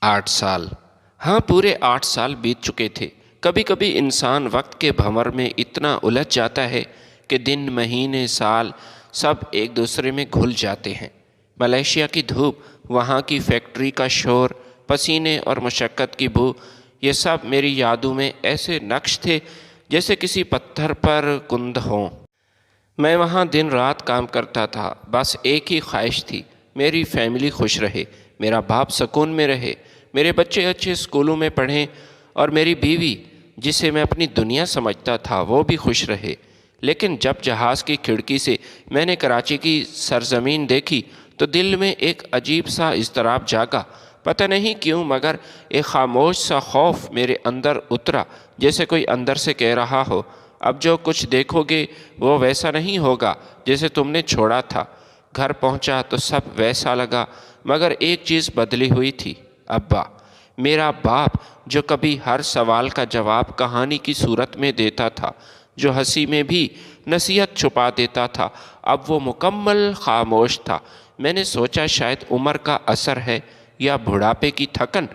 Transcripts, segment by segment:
8 سال۔ ہاں، پورے 8 سال بیت چکے تھے۔ کبھی کبھی انسان وقت کے بھنور میں اتنا الجھ جاتا ہے کہ دن، مہینے، سال سب ایک دوسرے میں گھل جاتے ہیں۔ ملیشیا کی دھوپ، وہاں کی فیکٹری کا شور، پسینے اور مشقت کی بو، یہ سب میری یادوں میں ایسے نقش تھے جیسے کسی پتھر پر کند ہوں۔ میں وہاں دن رات کام کرتا تھا، بس ایک ہی خواہش تھی، میری فیملی خوش رہے، میرا باپ سکون میں رہے، میرے بچے اچھے اسکولوں میں پڑھیں اور میری بیوی، جسے میں اپنی دنیا سمجھتا تھا، وہ بھی خوش رہے۔ لیکن جب جہاز کی کھڑکی سے میں نے کراچی کی سرزمین دیکھی تو دل میں ایک عجیب سا اضطراب جاگا۔ پتہ نہیں کیوں، مگر ایک خاموش سا خوف میرے اندر اترا، جیسے کوئی اندر سے کہہ رہا ہو، اب جو کچھ دیکھو گے وہ ویسا نہیں ہوگا جیسے تم نے چھوڑا تھا۔ گھر پہنچا تو سب ویسا لگا، مگر ایک چیز بدلی ہوئی تھی، ابا، میرا باپ، جو کبھی ہر سوال کا جواب کہانی کی صورت میں دیتا تھا، جو ہنسی میں بھی نصیحت چھپا دیتا تھا، اب وہ مکمل خاموش تھا۔ میں نے سوچا شاید عمر کا اثر ہے یا بڑھاپے کی تھکن،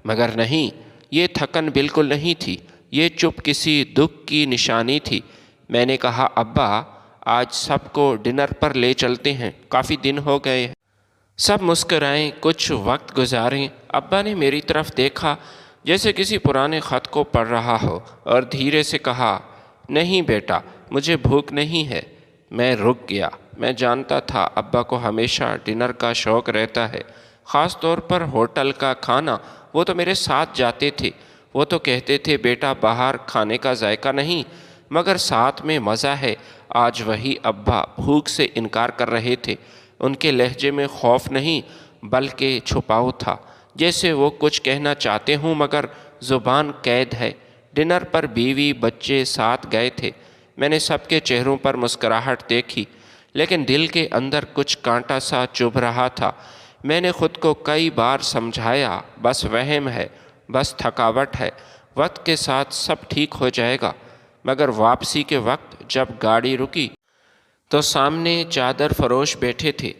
مگر نہیں، یہ تھکن بالکل نہیں تھی، یہ چپ کسی دکھ کی نشانی تھی۔ میں نے کہا، ابا، آج سب کو ڈنر پر لے چلتے ہیں، کافی دن ہو گئے ہیں۔ سب مسکرائیں، کچھ وقت گزاریں۔ ابا نے میری طرف دیکھا جیسے کسی پرانے خط کو پڑھ رہا ہو اور دھیرے سے کہا، نہیں بیٹا، مجھے بھوک نہیں ہے۔ میں رک گیا۔ میں جانتا تھا ابا کو ہمیشہ ڈنر کا شوق رہتا ہے، خاص طور پر ہوٹل کا کھانا۔ وہ تو میرے ساتھ جاتے تھے، وہ تو کہتے تھے، بیٹا، باہر کھانے کا ذائقہ نہیں، مگر ساتھ میں مزہ ہے۔ آج وہی ابا بھوک سے انکار کر رہے تھے۔ ان کے لہجے میں خوف نہیں بلکہ چھپاؤ تھا، جیسے وہ کچھ کہنا چاہتے ہوں مگر زبان قید ہے۔ ڈنر پر بیوی، بچے ساتھ گئے تھے۔ میں نے سب کے چہروں پر مسکراہٹ دیکھی، لیکن دل کے اندر کچھ کانٹا سا چبھ رہا تھا۔ میں نے خود کو کئی بار سمجھایا، بس وہم ہے، بس تھکاوٹ ہے، وقت کے ساتھ سب ٹھیک ہو جائے گا۔ مگر واپسی کے وقت جب گاڑی رکی تو سامنے چادر فروش بیٹھے تھے۔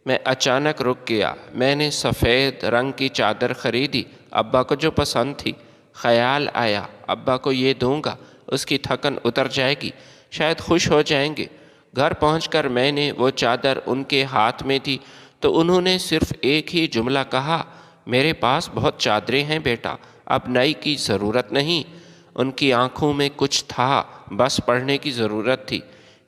میں اچانک رک گیا۔ میں نے سفید رنگ کی چادر خریدی، ابا کو جو پسند تھی۔ خیال آیا، ابا کو یہ دوں گا، اس کی تھکن اتر جائے گی، شاید خوش ہو جائیں گے۔ گھر پہنچ کر میں نے وہ چادر ان کے ہاتھ میں دی تو انہوں نے صرف ایک ہی جملہ کہا، میرے پاس بہت چادریں ہیں بیٹا، اب نئی کی ضرورت نہیں۔ ان کی آنکھوں میں کچھ تھا، بس پڑھنے کی ضرورت تھی،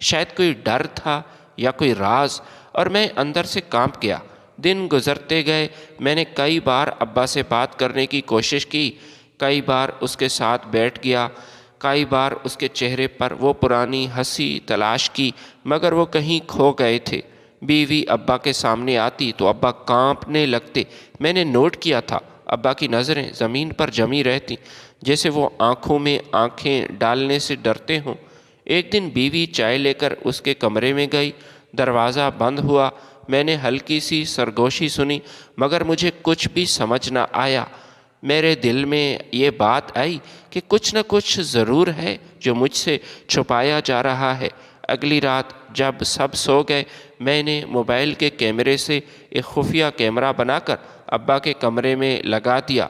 شاید کوئی ڈر تھا یا کوئی راز، اور میں اندر سے کانپ گیا۔ دن گزرتے گئے، میں نے کئی بار ابا سے بات کرنے کی کوشش کی، کئی بار اس کے ساتھ بیٹھ گیا، کئی بار اس کے چہرے پر وہ پرانی ہنسی تلاش کی، مگر وہ کہیں کھو گئے تھے۔ بیوی ابا کے سامنے آتی تو ابا کانپنے لگتے۔ میں نے نوٹ کیا تھا، ابا کی نظریں زمین پر جمی رہتی، جیسے وہ آنکھوں میں آنکھیں ڈالنے سے ڈرتے ہوں۔ ایک دن بیوی چائے لے کر اس کے کمرے میں گئی، دروازہ بند ہوا۔ میں نے ہلکی سی سرگوشی سنی، مگر مجھے کچھ بھی سمجھ نہ آیا۔ میرے دل میں یہ بات آئی کہ کچھ نہ کچھ ضرور ہے جو مجھ سے چھپایا جا رہا ہے۔ اگلی رات جب سب سو گئے، میں نے موبائل کے کیمرے سے ایک خفیہ کیمرہ بنا کر ابا کے کمرے میں لگا دیا۔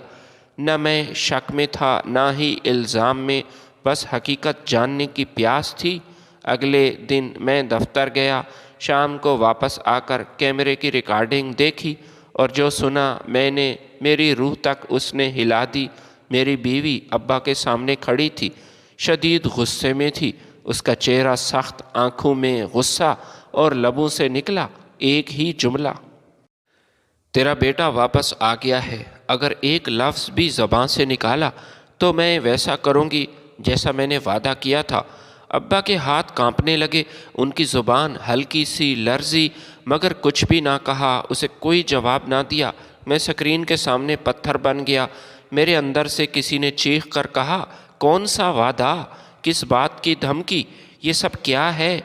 نہ میں شک میں تھا، نہ ہی الزام میں، بس حقیقت جاننے کی پیاس تھی۔ اگلے دن میں دفتر گیا، شام کو واپس آ کر کیمرے کی ریکارڈنگ دیکھی، اور جو سنا میں نے، میری روح تک اس نے ہلا دی۔ میری بیوی ابا کے سامنے کھڑی تھی، شدید غصے میں تھی، اس کا چہرہ سخت، آنکھوں میں غصہ، اور لبوں سے نکلا ایک ہی جملہ، تیرا بیٹا واپس آ گیا ہے۔ اگر ایک لفظ بھی زبان سے نکالا تو میں ویسا کروں گی جیسا میں نے وعدہ کیا تھا۔ ابا کے ہاتھ کانپنے لگے، ان کی زبان ہلکی سی لرزی، مگر کچھ بھی نہ کہا، اسے کوئی جواب نہ دیا۔ میں اسکرین کے سامنے پتھر بن گیا۔ میرے اندر سے کسی نے چیخ کر کہا، کون سا وعدہ، کس بات کی دھمکی، یہ سب کیا ہے؟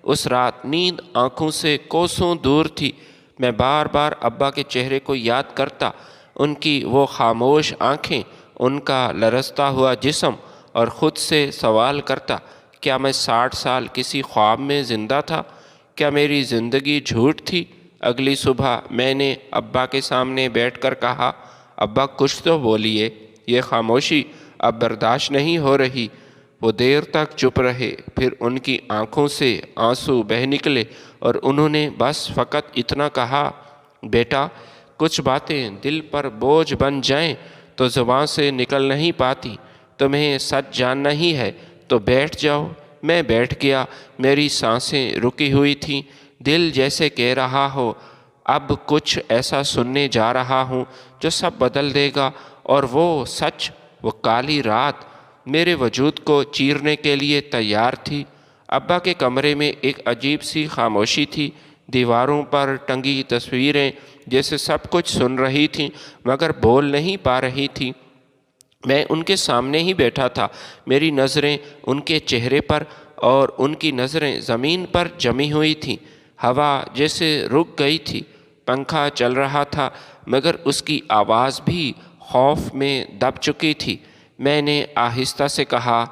اس رات نیند آنکھوں سے کوسوں دور تھی۔ میں بار بار ابا کے چہرے کو یاد کرتا، ان کی وہ خاموش آنکھیں، ان کا لرزتا ہوا جسم، اور خود سے سوال کرتا، کیا میں 60 سال کسی خواب میں زندہ تھا؟ کیا میری زندگی جھوٹ تھی؟ اگلی صبح میں نے ابا کے سامنے بیٹھ کر کہا، ابا کچھ تو بولیے، یہ خاموشی اب برداشت نہیں ہو رہی۔ وہ دیر تک چپ رہے، پھر ان کی آنکھوں سے آنسو بہہ نکلے اور انہوں نے بس فقط اتنا کہا، بیٹا کچھ باتیں دل پر بوجھ بن جائیں تو زبان سے نکل نہیں پاتی، تمہیں سچ جاننا ہی ہے تو بیٹھ جاؤ۔ میں بیٹھ گیا، میری سانسیں رکی ہوئی تھیں، دل جیسے کہہ رہا ہو اب کچھ ایسا سننے جا رہا ہوں جو سب بدل دے گا، اور وہ سچ، وہ کالی رات میرے وجود کو چیرنے کے لیے تیار تھی۔ ابا کے کمرے میں ایک عجیب سی خاموشی تھی، دیواروں پر ٹنگی تصویریں جیسے سب کچھ سن رہی تھیں مگر بول نہیں پا رہی تھیں۔ میں ان کے سامنے ہی بیٹھا تھا، میری نظریں ان کے چہرے پر اور ان کی نظریں زمین پر جمی ہوئی تھیں۔ ہوا جیسے رک گئی تھی، پنکھا چل رہا تھا مگر اس کی آواز بھی خوف میں دب چکی تھی۔ میں نے آہستہ سے کہا،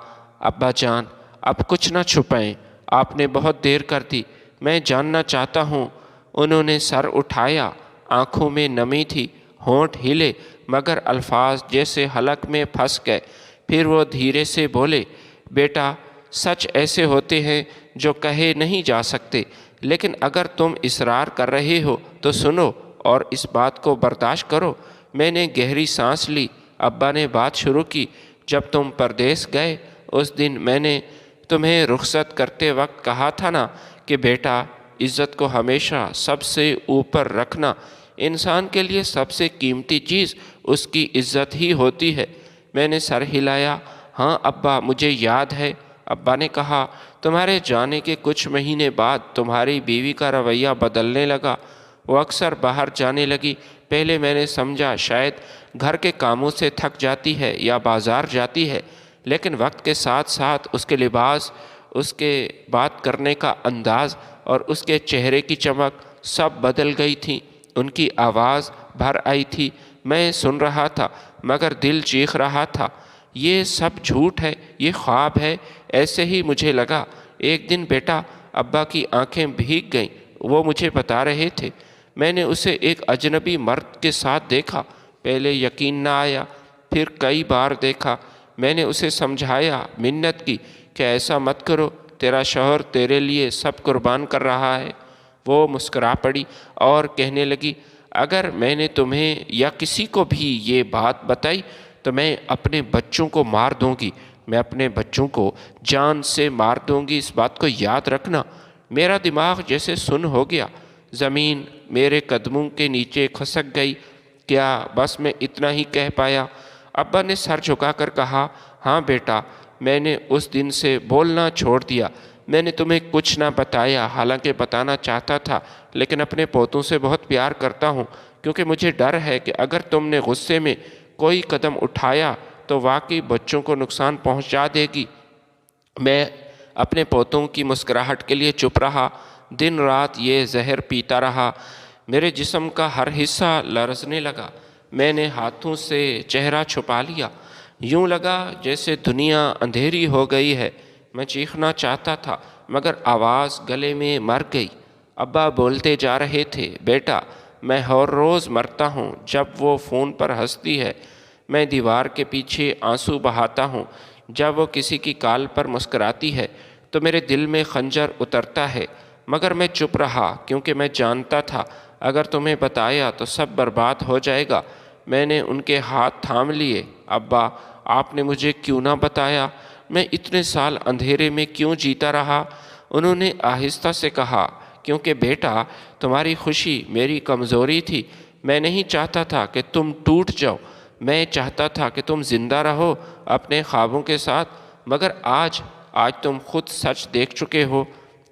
ابا جان اب کچھ نہ چھپائیں، آپ نے بہت دیر کر دی، میں جاننا چاہتا ہوں۔ انہوں نے سر اٹھایا، آنکھوں میں نمی تھی، ہونٹ ہلے مگر الفاظ جیسے حلق میں پھنس گئے۔ پھر وہ دھیرے سے بولے، بیٹا سچ ایسے ہوتے ہیں جو کہے نہیں جا سکتے، لیکن اگر تم اصرار کر رہے ہو تو سنو اور اس بات کو برداشت کرو۔ میں نے گہری سانس لی۔ ابا نے بات شروع کی، جب تم پردیس گئے اس دن میں نے تمہیں رخصت کرتے وقت کہا تھا نا کہ بیٹا عزت کو ہمیشہ سب سے اوپر رکھنا، انسان کے لیے سب سے قیمتی چیز اس کی عزت ہی ہوتی ہے۔ میں نے سر ہلایا، ہاں ابا مجھے یاد ہے۔ ابا نے کہا، تمہارے جانے کے کچھ مہینے بعد تمہاری بیوی کا رویہ بدلنے لگا، وہ اکثر باہر جانے لگی۔ پہلے میں نے سمجھا شاید گھر کے کاموں سے تھک جاتی ہے یا بازار جاتی ہے، لیکن وقت کے ساتھ ساتھ اس کے لباس، اس کے بات کرنے کا انداز اور اس کے چہرے کی چمک سب بدل گئی تھی۔ ان کی آواز بھر آئی تھی، میں سن رہا تھا مگر دل چیخ رہا تھا، یہ سب جھوٹ ہے، یہ خواب ہے۔ ایسے ہی مجھے لگا۔ ایک دن بیٹا ابا کی آنکھیں بھیگ گئیں، وہ مجھے بتا رہے تھے، میں نے اسے ایک اجنبی مرد کے ساتھ دیکھا۔ پہلے یقین نہ آیا، پھر کئی بار دیکھا۔ میں نے اسے سمجھایا، منت کی کہ ایسا مت کرو، تیرا شوہر تیرے لیے سب قربان کر رہا ہے۔ وہ مسکرا پڑی اور کہنے لگی، اگر میں نے تمہیں یا کسی کو بھی یہ بات بتائی تو میں اپنے بچوں کو مار دوں گی، میں اپنے بچوں کو جان سے مار دوں گی، اس بات کو یاد رکھنا۔ میرا دماغ جیسے سن ہو گیا، زمین میرے قدموں کے نیچے کھسک گئی۔ کیا بس میں اتنا ہی کہہ پایا؟ ابا نے سر جھکا کر کہا، ہاں بیٹا میں نے اس دن سے بولنا چھوڑ دیا، میں نے تمہیں کچھ نہ بتایا، حالانکہ بتانا چاہتا تھا، لیکن اپنے پوتوں سے بہت پیار کرتا ہوں، کیونکہ مجھے ڈر ہے کہ اگر تم نے غصے میں کوئی قدم اٹھایا تو واقعی بچوں کو نقصان پہنچا دے گی۔ میں اپنے پوتوں کی مسکراہٹ کے لیے چپ رہا، دن رات یہ زہر پیتا رہا۔ میرے جسم کا ہر حصہ لرزنے لگا، میں نے ہاتھوں سے چہرہ چھپا لیا، یوں لگا جیسے دنیا اندھیری ہو گئی ہے۔ میں چیخنا چاہتا تھا مگر آواز گلے میں مر گئی۔ ابا بولتے جا رہے تھے، بیٹا میں ہر روز مرتا ہوں جب وہ فون پر ہنستی ہے، میں دیوار کے پیچھے آنسو بہاتا ہوں جب وہ کسی کی کال پر مسکراتی ہے تو میرے دل میں خنجر اترتا ہے، مگر میں چپ رہا کیونکہ میں جانتا تھا اگر تمہیں بتایا تو سب برباد ہو جائے گا۔ میں نے ان کے ہاتھ تھام لیے، ابا آپ نے مجھے کیوں نہ بتایا، میں اتنے سال اندھیرے میں کیوں جیتا رہا؟ انہوں نے آہستہ سے کہا، کیونکہ بیٹا تمہاری خوشی میری کمزوری تھی، میں نہیں چاہتا تھا کہ تم ٹوٹ جاؤ، میں چاہتا تھا کہ تم زندہ رہو اپنے خوابوں کے ساتھ، مگر آج تم خود سچ دیکھ چکے ہو۔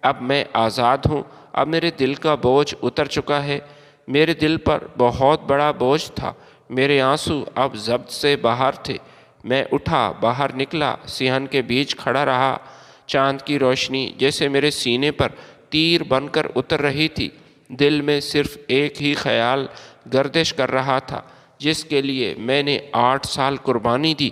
اب میں آزاد ہوں، اب میرے دل کا بوجھ اتر چکا ہے۔ میرے دل پر بہت بڑا بوجھ تھا، میرے آنسو اب ضبط سے باہر تھے۔ میں اٹھا، باہر نکلا، صحن کے بیچ کھڑا رہا، چاند کی روشنی جیسے میرے سینے پر تیر بن کر اتر رہی تھی۔ دل میں صرف ایک ہی خیال گردش کر رہا تھا، جس کے لیے میں نے 8 سال قربانی دی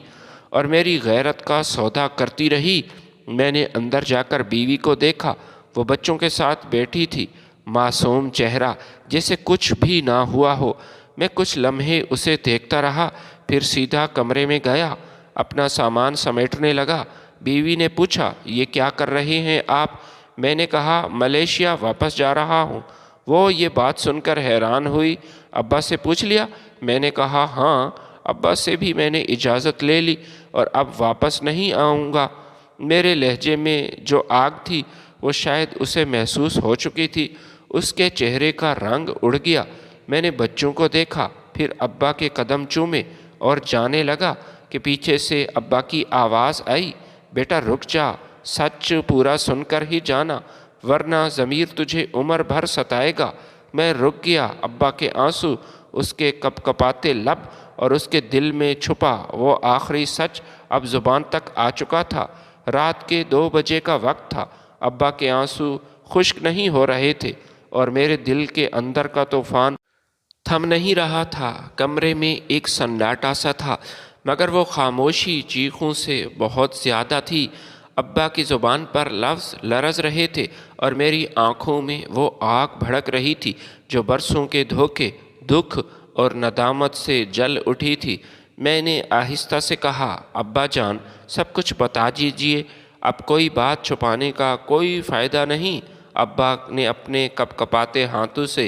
اور میری غیرت کا سودا کرتی رہی۔ میں نے اندر جا کر بیوی کو دیکھا، وہ بچوں کے ساتھ بیٹھی تھی، معصوم چہرہ جیسے کچھ بھی نہ ہوا ہو۔ میں کچھ لمحے اسے دیکھتا رہا، پھر سیدھا کمرے میں گیا، اپنا سامان سمیٹنے لگا۔ بیوی نے پوچھا، یہ کیا کر رہے ہیں آپ؟ میں نے کہا، ملیشیا واپس جا رہا ہوں۔ وہ یہ بات سن کر حیران ہوئی۔ ابا سے پوچھ لیا؟ میں نے کہا، ہاں، ابا سے بھی میں نے اجازت لے لی اور اب واپس نہیں آؤں گا۔ میرے لہجے میں جو آگ تھی وہ شاید اسے محسوس ہو چکی تھی۔ اس کے چہرے کا رنگ اڑ گیا۔ میں نے بچوں کو دیکھا، پھر ابا کے قدم چومے اور جانے لگا کہ پیچھے سے ابا کی آواز آئی، بیٹا رک جا، سچ پورا سن کر ہی جانا ورنہ ضمیر تجھے عمر بھر ستائے گا۔ میں رک گیا۔ ابا کے آنسو، اس کے کپ کپاتے لب اور اس کے دل میں چھپا وہ آخری سچ اب زبان تک آ چکا تھا۔ رات کے 2 بجے کا وقت تھا۔ ابا کے آنسو خشک نہیں ہو رہے تھے اور میرے دل کے اندر کا طوفان تھم نہیں رہا تھا۔ کمرے میں ایک سناٹا سا تھا، مگر وہ خاموشی چیخوں سے بہت زیادہ تھی۔ ابا کی زبان پر لفظ لرز رہے تھے اور میری آنکھوں میں وہ آگ بھڑک رہی تھی جو برسوں کے دھوکے، دکھ اور ندامت سے جل اٹھی تھی۔ میں نے آہستہ سے کہا، ابا جان، سب کچھ بتا دیجیے، اب کوئی بات چھپانے کا کوئی فائدہ نہیں۔ ابا نے اپنے کپ کپاتے ہاتھوں سے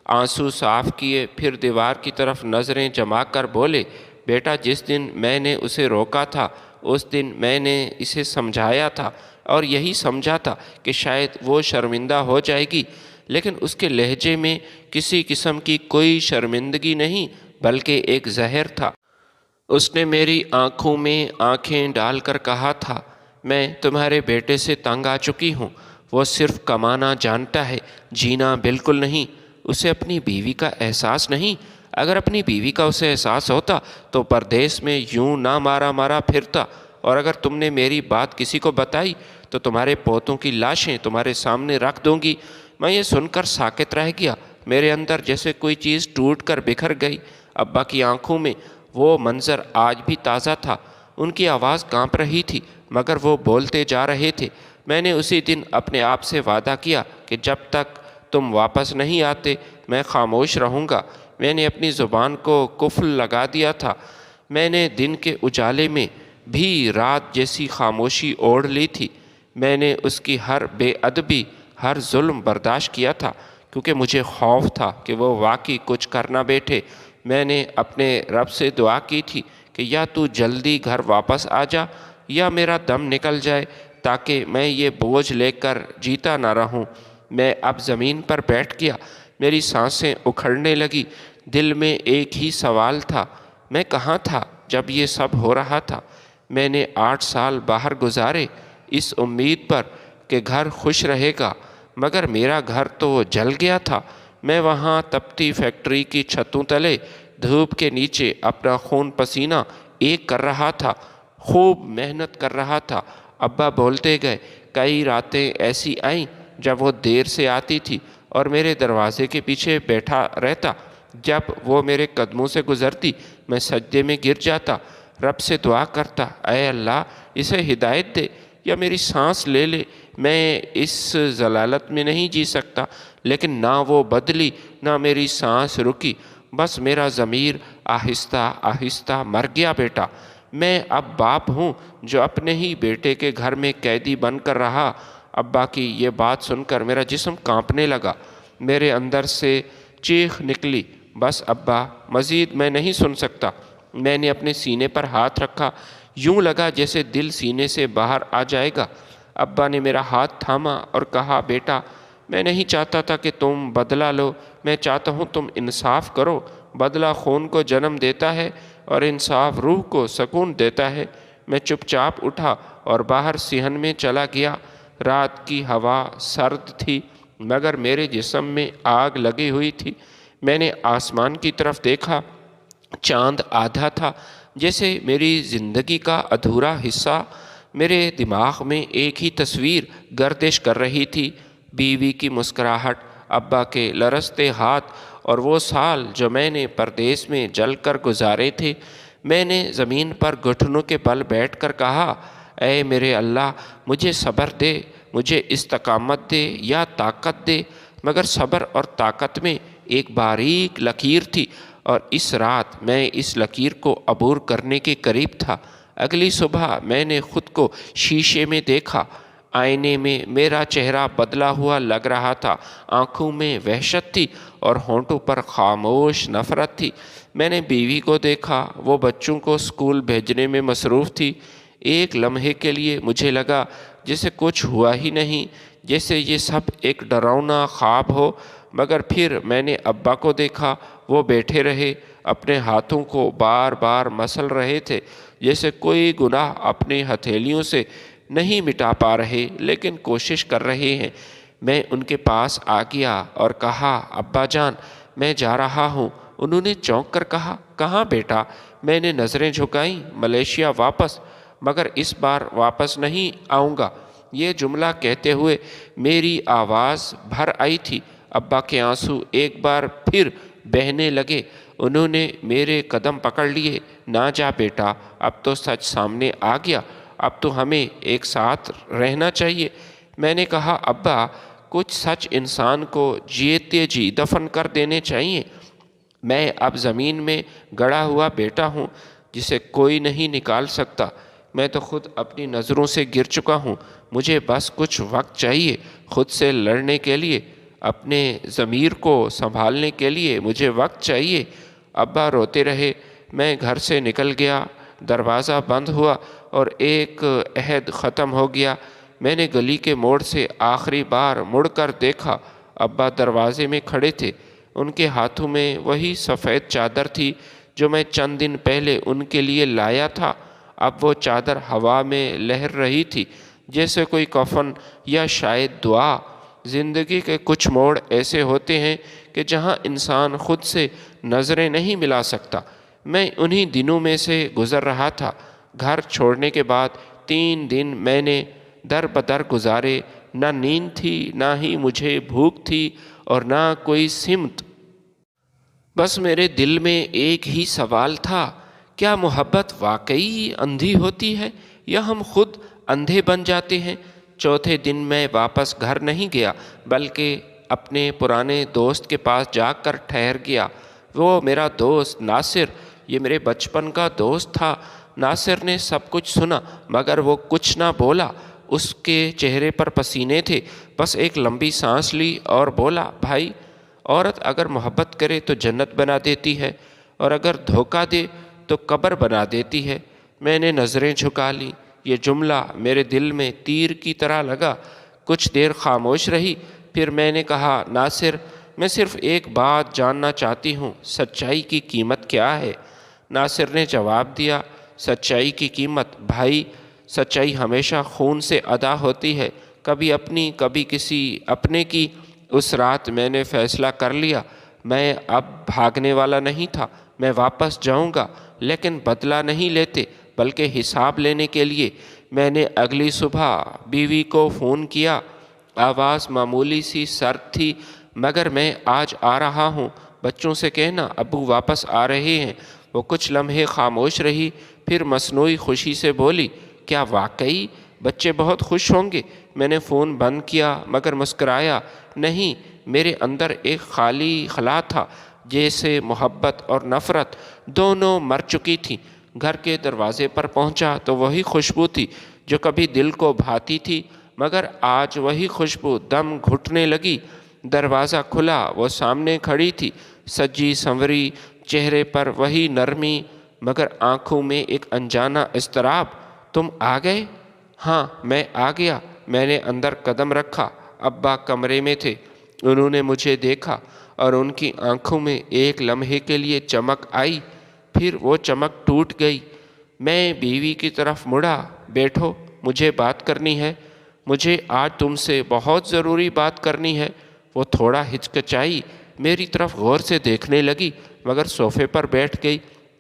آنسو صاف کیے، پھر دیوار کی طرف نظریں جما کر بولے، بیٹا جس دن میں نے اسے روکا تھا اس دن میں نے اسے سمجھایا تھا اور یہی سمجھا تھا کہ شاید وہ شرمندہ ہو جائے گی، لیکن اس کے لہجے میں کسی قسم کی کوئی شرمندگی نہیں بلکہ ایک زہر تھا۔ اس نے میری آنکھوں میں آنکھیں ڈال کر کہا تھا، میں تمہارے بیٹے سے تنگ آ چکی ہوں۔ وہ صرف کمانا جانتا ہے، جینا بالکل نہیں۔ اسے اپنی بیوی کا احساس نہیں۔ اگر اپنی بیوی کا اسے احساس ہوتا تو پردیس میں یوں نہ مارا مارا پھرتا، اور اگر تم نے میری بات کسی کو بتائی تو تمہارے پوتوں کی لاشیں تمہارے سامنے رکھ دوں گی۔ میں یہ سن کر ساکت رہ گیا۔ میرے اندر جیسے کوئی چیز ٹوٹ کر بکھر گئی۔ ابا کی آنکھوں میں وہ منظر آج بھی تازہ تھا۔ ان کی آواز کانپ رہی تھی مگر وہ بولتے جا رہے تھے۔ میں نے اسی دن اپنے آپ سے وعدہ کیا کہ جب تک تم واپس نہیں آتے میں خاموش رہوں گا۔ میں نے اپنی زبان کو قفل لگا دیا تھا۔ میں نے دن کے اجالے میں بھی رات جیسی خاموشی اوڑھ لی تھی۔ میں نے اس کی ہر بے ادبی، ہر ظلم برداشت کیا تھا کیونکہ مجھے خوف تھا کہ وہ واقعی کچھ کر نہ بیٹھے۔ میں نے اپنے رب سے دعا کی تھی کہ یا تو جلدی گھر واپس آ جا یا میرا دم نکل جائے تاکہ میں یہ بوجھ لے کر جیتا نہ رہوں۔ میں اب زمین پر بیٹھ گیا۔ میری سانسیں اکھڑنے لگی۔ دل میں ایک ہی سوال تھا، میں کہاں تھا جب یہ سب ہو رہا تھا؟ میں نے 8 سال باہر گزارے اس امید پر کہ گھر خوش رہے گا، مگر میرا گھر تو جل گیا تھا۔ میں وہاں تپتی فیکٹری کی چھتوں تلے دھوپ کے نیچے اپنا خون پسینہ ایک کر رہا تھا، خوب محنت کر رہا تھا۔ ابا بولتے گئے۔ کئی راتیں ایسی آئیں جب وہ دیر سے آتی تھی اور میرے دروازے کے پیچھے بیٹھا رہتا۔ جب وہ میرے قدموں سے گزرتی میں سجدے میں گر جاتا، رب سے دعا کرتا، اے اللہ اسے ہدایت دے یا میری سانس لے لے، میں اس ضلالت میں نہیں جی سکتا۔ لیکن نہ وہ بدلی نہ میری سانس رکی، بس میرا ضمیر آہستہ آہستہ مر گیا۔ بیٹا، میں اب باپ ہوں جو اپنے ہی بیٹے کے گھر میں قیدی بن کر رہا۔ ابا کی یہ بات سن کر میرا جسم کانپنے لگا۔ میرے اندر سے چیخ نکلی، بس ابا، مزید میں نہیں سن سکتا۔ میں نے اپنے سینے پر ہاتھ رکھا، یوں لگا جیسے دل سینے سے باہر آ جائے گا۔ ابا نے میرا ہاتھ تھاما اور کہا، بیٹا، میں نہیں چاہتا تھا کہ تم بدلہ لو، میں چاہتا ہوں تم انصاف کرو۔ بدلہ خون کو جنم دیتا ہے اور انصاف روح کو سکون دیتا ہے۔ میں چپ چاپ اٹھا اور باہر صحن میں چلا گیا۔ رات کی ہوا سرد تھی مگر میرے جسم میں آگ لگی ہوئی تھی۔ میں نے آسمان کی طرف دیکھا، چاند آدھا تھا، جیسے میری زندگی کا ادھورا حصہ۔ میرے دماغ میں ایک ہی تصویر گردش کر رہی تھی، بیوی کی مسکراہٹ، ابا کے لرزتے ہاتھ اور وہ سال جو میں نے پردیس میں جل کر گزارے تھے۔ میں نے زمین پر گھٹنوں کے بل بیٹھ کر کہا، اے میرے اللہ، مجھے صبر دے، مجھے استقامت دے یا طاقت دے۔ مگر صبر اور طاقت میں ایک باریک لکیر تھی اور اس رات میں اس لکیر کو عبور کرنے کے قریب تھا۔ اگلی صبح میں نے خود کو شیشے میں دیکھا۔ آئینے میں میرا چہرہ بدلا ہوا لگ رہا تھا۔ آنکھوں میں وحشت تھی اور ہونٹوں پر خاموش نفرت تھی۔ میں نے بیوی کو دیکھا، وہ بچوں کو اسکول بھیجنے میں مصروف تھی۔ ایک لمحے کے لیے مجھے لگا جیسے کچھ ہوا ہی نہیں، جیسے یہ سب ایک ڈراؤنا خواب ہو۔ مگر پھر میں نے ابا کو دیکھا، وہ بیٹھے رہے، اپنے ہاتھوں کو بار بار مسل رہے تھے، جیسے کوئی گناہ اپنی ہتھیلیوں سے نہیں مٹا پا رہے لیکن کوشش کر رہے ہیں۔ میں ان کے پاس آ گیا اور کہا، ابا جان، میں جا رہا ہوں۔ انہوں نے چونک کر کہا، کہاں بیٹا؟ میں نے نظریں جھکائیں، ملیشیا واپس، مگر اس بار واپس نہیں آؤں گا۔ یہ جملہ کہتے ہوئے میری آواز بھر آئی تھی۔ ابا کے آنسو ایک بار پھر بہنے لگے۔ انہوں نے میرے قدم پکڑ لیے۔ نہ جا بیٹا، اب تو سچ سامنے آ گیا، اب تو ہمیں ایک ساتھ رہنا چاہیے۔ میں نے کہا، ابا، کچھ سچ انسان کو جیتے جی دفن کر دینے چاہیے۔ میں اب زمین میں گڑا ہوا بیٹا ہوں جسے کوئی نہیں نکال سکتا۔ میں تو خود اپنی نظروں سے گر چکا ہوں۔ مجھے بس کچھ وقت چاہیے خود سے لڑنے کے لیے، اپنے ضمیر کو سنبھالنے کے لیے مجھے وقت چاہیے۔ ابا روتے رہے۔ میں گھر سے نکل گیا، دروازہ بند ہوا اور ایک عہد ختم ہو گیا۔ میں نے گلی کے موڑ سے آخری بار مڑ کر دیکھا۔ ابا دروازے میں کھڑے تھے۔ ان کے ہاتھوں میں وہی سفید چادر تھی جو میں چند دن پہلے ان کے لیے لایا تھا۔ اب وہ چادر ہوا میں لہر رہی تھی جیسے کوئی کفن یا شاید دعا۔ زندگی کے کچھ موڑ ایسے ہوتے ہیں کہ جہاں انسان خود سے نظریں نہیں ملا سکتا۔ میں انہی دنوں میں سے گزر رہا تھا۔ گھر چھوڑنے کے بعد 3 دن میں نے در بدر گزارے۔ نہ نیند تھی، نہ ہی مجھے بھوک تھی اور نہ کوئی سمت۔ بس میرے دل میں ایک ہی سوال تھا، کیا محبت واقعی اندھی ہوتی ہے یا ہم خود اندھے بن جاتے ہیں؟ چوتھے دن میں واپس گھر نہیں گیا بلکہ اپنے پرانے دوست کے پاس جا کر ٹھہر گیا۔ وہ میرا دوست ناصر، یہ میرے بچپن کا دوست تھا۔ ناصر نے سب کچھ سنا مگر وہ کچھ نہ بولا۔ اس کے چہرے پر پسینے تھے۔ بس ایک لمبی سانس لی اور بولا، بھائی، عورت اگر محبت کرے تو جنت بنا دیتی ہے اور اگر دھوکہ دے تو قبر بنا دیتی ہے۔ میں نے نظریں جھکا لیں۔ یہ جملہ میرے دل میں تیر کی طرح لگا۔ کچھ دیر خاموش رہی، پھر میں نے کہا، ناصر، میں صرف ایک بات جاننا چاہتی ہوں، سچائی کی قیمت کیا ہے؟ ناصر نے جواب دیا، سچائی کی قیمت، بھائی، سچائی ہمیشہ خون سے ادا ہوتی ہے، کبھی اپنی کبھی کسی اپنے کی۔ اس رات میں نے فیصلہ کر لیا، میں اب بھاگنے والا نہیں تھا۔ میں واپس جاؤں گا لیکن بدلہ نہیں لیتے بلکہ حساب لینے کے لیے۔ میں نے اگلی صبح بیوی کو فون کیا۔ آواز معمولی سی سرد تھی، مگر میں آج آ رہا ہوں۔ بچوں سے کہنا ابو واپس آ رہے ہیں۔ وہ کچھ لمحے خاموش رہی، پھر مصنوعی خوشی سے بولی، کیا واقعی؟ بچے بہت خوش ہوں گے۔ میں نے فون بند کیا مگر مسکرایا نہیں۔ میرے اندر ایک خالی خلا تھا، جیسے محبت اور نفرت دونوں مر چکی تھیں۔ گھر کے دروازے پر پہنچا تو وہی خوشبو تھی جو کبھی دل کو بھاتی تھی، مگر آج وہی خوشبو دم گھٹنے لگی۔ دروازہ کھلا، وہ سامنے کھڑی تھی، سجی سنوری، چہرے پر وہی نرمی مگر آنکھوں میں ایک انجانا اضطراب۔ تم آ گئے؟ ہاں، میں آ گیا۔ میں نے اندر قدم رکھا۔ ابا کمرے میں تھے۔ انہوں نے مجھے دیکھا اور ان کی آنکھوں میں ایک لمحے کے لیے چمک آئی، پھر وہ چمک ٹوٹ گئی۔ میں بیوی کی طرف مڑا، بیٹھو، مجھے بات کرنی ہے، مجھے آج تم سے بہت ضروری بات کرنی ہے۔ وہ تھوڑا ہچکچائی، میری طرف غور سے دیکھنے لگی مگر صوفے پر بیٹھ گئی۔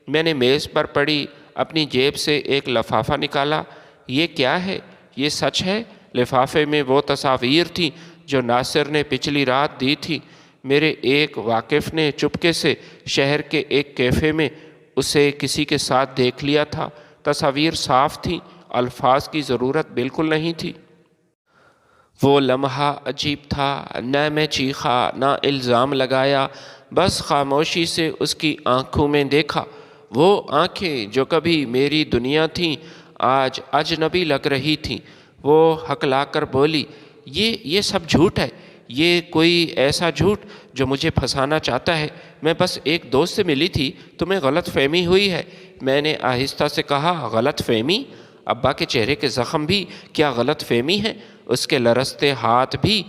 میں نے میز پر پڑی اپنی جیب سے ایک لفافہ نکالا۔ یہ کیا ہے؟ یہ سچ ہے؟ لفافے میں وہ تصاویر تھیں جو ناصر نے پچھلی رات دی تھی۔ میرے ایک واقف نے چپکے سے شہر کے ایک کیفے میں اسے کسی کے ساتھ دیکھ لیا تھا۔ تصاویر صاف تھیں، الفاظ کی ضرورت بالکل نہیں تھی۔ وہ لمحہ عجیب تھا، نہ میں چیخا نہ الزام لگایا بس خاموشی سے اس کی آنکھوں میں دیکھا۔ وہ آنکھیں جو کبھی میری دنیا تھیں آج اجنبی لگ رہی تھیں۔ وہ ہکلا کر بولی، یہ سب جھوٹ ہے، یہ کوئی ایسا جھوٹ جو مجھے پھنسانا چاہتا ہے۔ میں بس ایک دوست سے ملی تھی، تمہیں غلط فہمی ہوئی ہے۔ میں نے آہستہ سے کہا، غلط فہمی؟ ابا کے چہرے کے زخم بھی کیا غلط فہمی ہے؟ اس کے لرزتے ہاتھ بھی،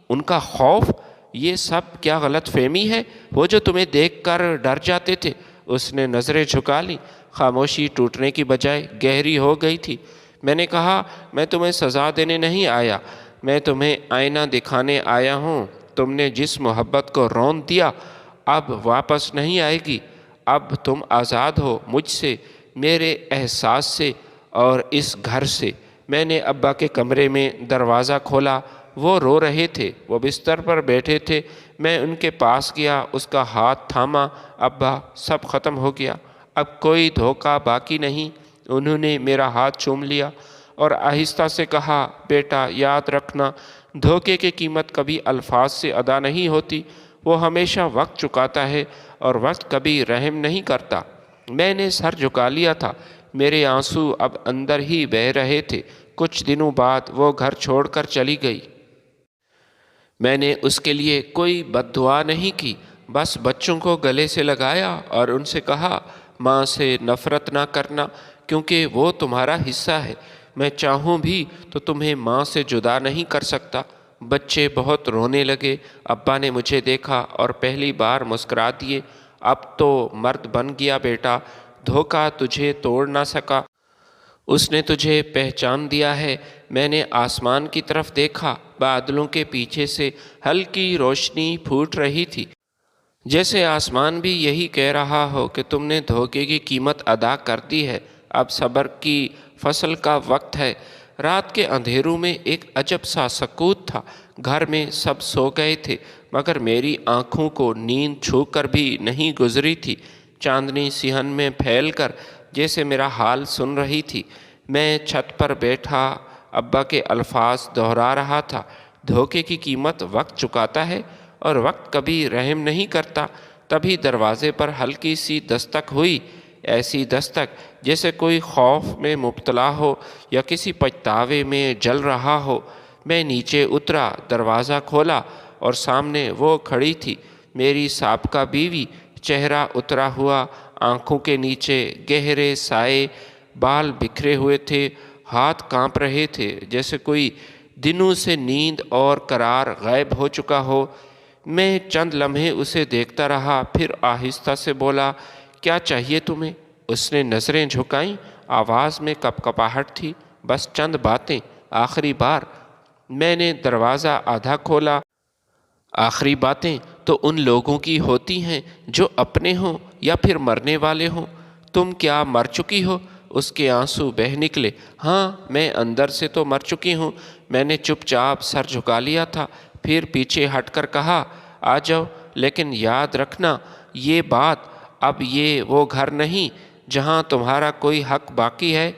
ان کا خوف، یہ سب کیا غلط فہمی ہے؟ وہ جو تمہیں دیکھ کر ڈر جاتے تھے۔ اس نے نظریں جھکا لیں۔ خاموشی ٹوٹنے کی بجائے گہری ہو گئی تھی۔ میں نے کہا، میں تمہیں سزا دینے نہیں آیا، میں تمہیں آئینہ دکھانے آیا ہوں۔ تم نے جس محبت کو رون دیا اب واپس نہیں آئے گی۔ اب تم آزاد ہو مجھ سے، میرے احساس سے اور اس گھر سے۔ میں نے ابا کے کمرے میں دروازہ کھولا۔ وہ رو رہے تھے، وہ بستر پر بیٹھے تھے۔ میں ان کے پاس گیا، اس کا ہاتھ تھاما۔ ابا، سب ختم ہو گیا، اب کوئی دھوکہ باقی نہیں۔ انہوں نے میرا ہاتھ چوم لیا اور آہستہ سے کہا، بیٹا یاد رکھنا، دھوکے کی قیمت کبھی الفاظ سے ادا نہیں ہوتی، وہ ہمیشہ وقت چکاتا ہے اور وقت کبھی رحم نہیں کرتا۔ میں نے سر جھکا لیا تھا، میرے آنسو اب اندر ہی بہہ رہے تھے۔ کچھ دنوں بعد وہ گھر چھوڑ کر چلی گئی۔ میں نے اس کے لیے کوئی بد دعا نہیں کی، بس بچوں کو گلے سے لگایا اور ان سے کہا، ماں سے نفرت نہ کرنا کیونکہ وہ تمہارا حصہ ہے۔ میں چاہوں بھی تو تمہیں ماں سے جدا نہیں کر سکتا۔ بچے بہت رونے لگے۔ ابا نے مجھے دیکھا اور پہلی بار مسکرا دیے۔ اب تو مرد بن گیا بیٹا، دھوکہ تجھے توڑ نہ سکا، اس نے تجھے پہچان دیا ہے۔ میں نے آسمان کی طرف دیکھا، بادلوں کے پیچھے سے ہلکی روشنی پھوٹ رہی تھی، جیسے آسمان بھی یہی کہہ رہا ہو کہ تم نے دھوکے کی قیمت ادا کر دی ہے، اب صبر کی فصل کا وقت ہے۔ رات کے اندھیروں میں ایک عجب سا سکوت تھا۔ گھر میں سب سو گئے تھے، مگر میری آنکھوں کو نیند چھو کر بھی نہیں گزری تھی۔ چاندنی صحن میں پھیل کر جیسے میرا حال سن رہی تھی۔ میں چھت پر بیٹھا ابا کے الفاظ دہرا رہا تھا، دھوکے کی قیمت وقت چکاتا ہے اور وقت کبھی رحم نہیں کرتا۔ تبھی دروازے پر ہلکی سی دستک ہوئی، ایسی دستک جیسے کوئی خوف میں مبتلا ہو یا کسی پچھتاوے میں جل رہا ہو۔ میں نیچے اترا، دروازہ کھولا اور سامنے وہ کھڑی تھی، میری سابقہ بیوی، چہرہ اترا ہوا، آنکھوں کے نیچے گہرے سائے، بال بکھرے ہوئے تھے، ہاتھ کانپ رہے تھے جیسے کوئی دنوں سے نیند اور قرار غائب ہو چکا ہو۔ میں چند لمحے اسے دیکھتا رہا، پھر آہستہ سے بولا، کیا چاہیے تمہیں؟ اس نے نظریں جھکائیں، آواز میں کپکپاہٹ تھی، بس چند باتیں، آخری بار۔ میں نے دروازہ آدھا کھولا۔ آخری باتیں تو ان لوگوں کی ہوتی ہیں جو اپنے ہوں یا پھر مرنے والے ہوں۔ تم کیا مر چکی ہو؟ اس کے آنسو بہہ نکلے۔ ہاں، میں اندر سے تو مر چکی ہوں۔ میں نے چپ چاپ سر جھکا لیا تھا، پھر پیچھے ہٹ کر کہا، آ جاؤ، لیکن یاد رکھنا یہ بات، اب یہ وہ گھر نہیں جہاں تمہارا کوئی حق باقی ہے۔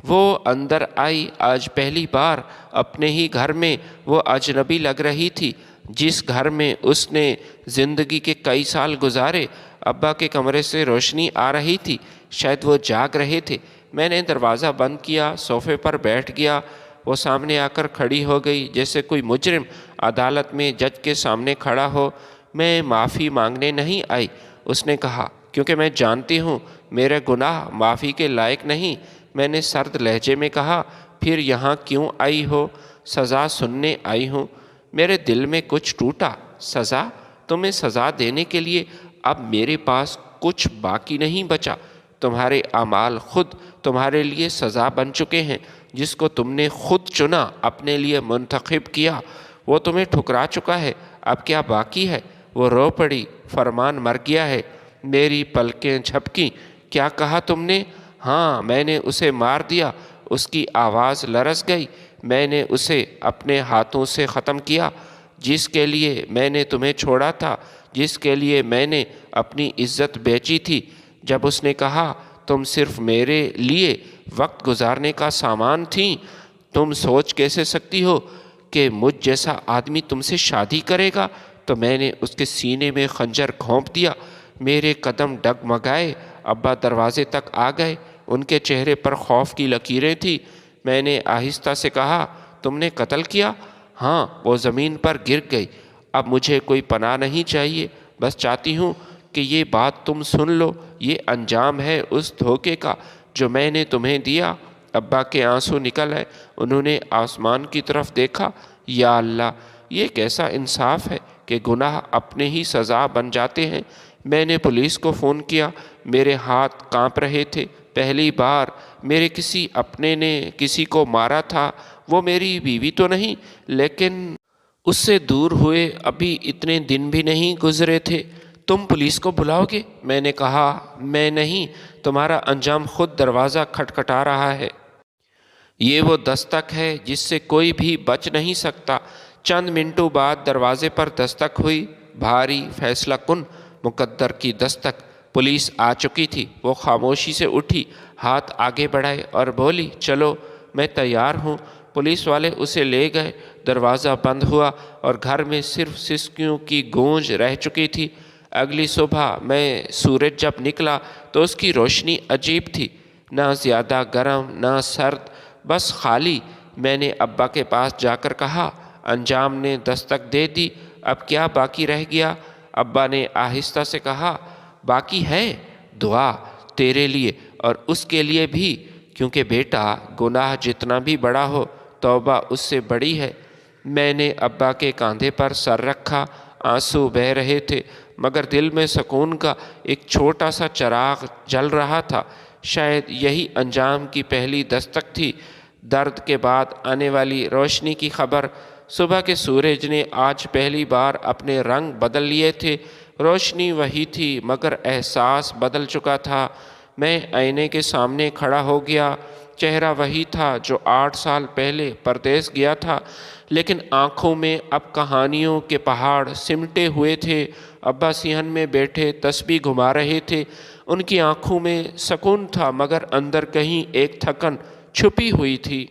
وہ اندر آئی، آج پہلی بار اپنے ہی گھر میں وہ اجنبی لگ رہی تھی جس گھر میں اس نے زندگی کے کئی سال گزارے۔ ابا کے کمرے سے روشنی آ رہی تھی، شاید وہ جاگ رہے تھے۔ میں نے دروازہ بند کیا، صوفے پر بیٹھ گیا۔ وہ سامنے آ کر کھڑی ہو گئی جیسے کوئی مجرم عدالت میں جج کے سامنے کھڑا ہو۔ میں معافی مانگنے نہیں آئی، اس نے کہا، کیونکہ میں جانتی ہوں میرے گناہ معافی کے لائق نہیں۔ میں نے سرد لہجے میں کہا، پھر یہاں کیوں آئی ہو؟ سزا سننے آئی ہوں۔ میرے دل میں کچھ ٹوٹا۔ سزا؟ تمہیں سزا دینے کے لیے اب میرے پاس کچھ باقی نہیں بچا۔ تمہارے اعمال خود تمہارے لیے سزا بن چکے ہیں۔ جس کو تم نے خود چنا، اپنے لیے منتخب کیا، وہ تمہیں ٹھکرا چکا ہے۔ اب کیا باقی ہے؟ وہ رو پڑی، فرمان مر گیا ہے۔ میری پلکیں جھپکیں۔ کیا کہا تم نے؟ ہاں، میں نے اسے مار دیا۔ اس کی آواز لرز گئی۔ میں نے اسے اپنے ہاتھوں سے ختم کیا، جس کے لیے میں نے تمہیں چھوڑا تھا، جس کے لیے میں نے اپنی عزت بیچی تھی۔ جب اس نے کہا، تم صرف میرے لیے وقت گزارنے کا سامان تھیں، تم سوچ کیسے سکتی ہو کہ مجھ جیسا آدمی تم سے شادی کرے گا؟ تو میں نے اس کے سینے میں خنجر گھونپ دیا۔ میرے قدم ڈگمگائے۔ ابا دروازے تک آ گئے۔ ان کے چہرے پر خوف کی لکیریں تھیں۔ میں نے آہستہ سے کہا، تم نے قتل کیا؟ ہاں، وہ زمین پر گر گئی۔ اب مجھے کوئی پناہ نہیں چاہیے، بس چاہتی ہوں کہ یہ بات تم سن لو۔ یہ انجام ہے اس دھوکے کا جو میں نے تمہیں دیا۔ ابا کے آنسو نکل آئے۔ انہوں نے آسمان کی طرف دیکھا۔ یا اللہ، یہ کیسا انصاف ہے کہ گناہ اپنے ہی سزا بن جاتے ہیں۔ میں نے پولیس کو فون کیا۔ میرے ہاتھ کانپ رہے تھے۔ پہلی بار میرے کسی اپنے نے کسی کو مارا تھا۔ وہ میری بیوی تو نہیں، لیکن اس سے دور ہوئے ابھی اتنے دن بھی نہیں گزرے تھے۔ تم پولیس کو بلاؤ گے؟ میں نے کہا، میں نہیں، تمہارا انجام خود دروازہ کھٹکھٹا رہا ہے۔ یہ وہ دستک ہے جس سے کوئی بھی بچ نہیں سکتا۔ چند منٹوں بعد دروازے پر دستک ہوئی، بھاری فیصلہ کن مقدر کی دستک۔ پولیس آ چکی تھی۔ وہ خاموشی سے اٹھی، ہاتھ آگے بڑھائے اور بولی، چلو، میں تیار ہوں۔ پولیس والے اسے لے گئے۔ دروازہ بند ہوا اور گھر میں صرف سسکیوں کی گونج رہ چکی تھی۔ اگلی صبح میں سورج جب نکلا تو اس کی روشنی عجیب تھی، نہ زیادہ گرم نہ سرد، بس خالی۔ میں نے ابا کے پاس جا کر کہا، انجام نے دستک دے دی، اب کیا باقی رہ گیا؟ ابا نے آہستہ سے کہا، باقی ہے دعا، تیرے لیے اور اس کے لیے بھی، کیونکہ بیٹا، گناہ جتنا بھی بڑا ہو، توبہ اس سے بڑی ہے۔ میں نے ابا کے کاندھے پر سر رکھا۔ آنسو بہہ رہے تھے، مگر دل میں سکون کا ایک چھوٹا سا چراغ جل رہا تھا۔ شاید یہی انجام کی پہلی دستک تھی، درد کے بعد آنے والی روشنی کی خبر۔ صبح کے سورج نے آج پہلی بار اپنے رنگ بدل لیے تھے۔ روشنی وہی تھی، مگر احساس بدل چکا تھا۔ میں آئینے کے سامنے کھڑا ہو گیا۔ چہرہ وہی تھا جو 8 سال پہلے پردیس گیا تھا، لیکن آنکھوں میں اب کہانیوں کے پہاڑ سمٹے ہوئے تھے۔ ابا صحن میں بیٹھے تسبیح گھما رہے تھے۔ ان کی آنکھوں میں سکون تھا، مگر اندر کہیں ایک تھکن چھپی ہوئی تھی،